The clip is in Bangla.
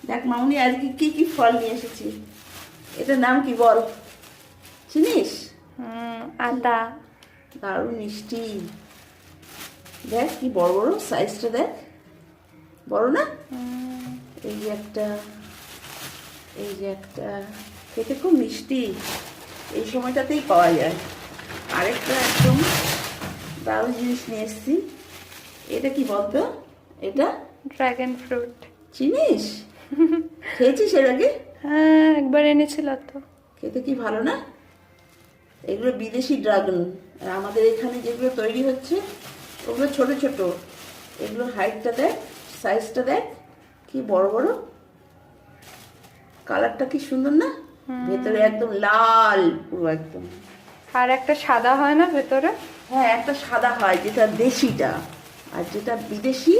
দেখ মামুনি আজকে কি কি ফল নিয়ে এসেছি। এটার নাম কি বল, চিনিস? আদা। দারুণ মিষ্টি। দেখ কি বড় বড় সাইজটা, দেখ বড় না? এই যে একটা, এই যে একটা, খেতে খুব মিষ্টি, এই সময়টাতেই পাওয়া যায়। আরেকটা একদম দারুণ জিনিস নিয়ে এসেছি। এটা কি বলতো? এটা ড্রাগন ফ্রুট। চিনিস? খেয়েছিস এর আগে? হ্যাঁ, একবার এনেছিল তো। খেতে কি ভালো না? এগুলো বিদেশি ড্রাগন, আর আমাদের এখানে যেগুলো তৈরি হচ্ছে ওগুলো ছোট ছোট। এগুলো হাইটটা দেখ, সাইজটা দেখ কি বড় বড়, কালারটা কি সুন্দর না? ভেতরে একদম লাল পুরো একদম। আর একটা সাদা হয় না ভেতরে? হ্যাঁ, একটা সাদা হয় যেটা দেশিটা, আর যেটা বিদেশি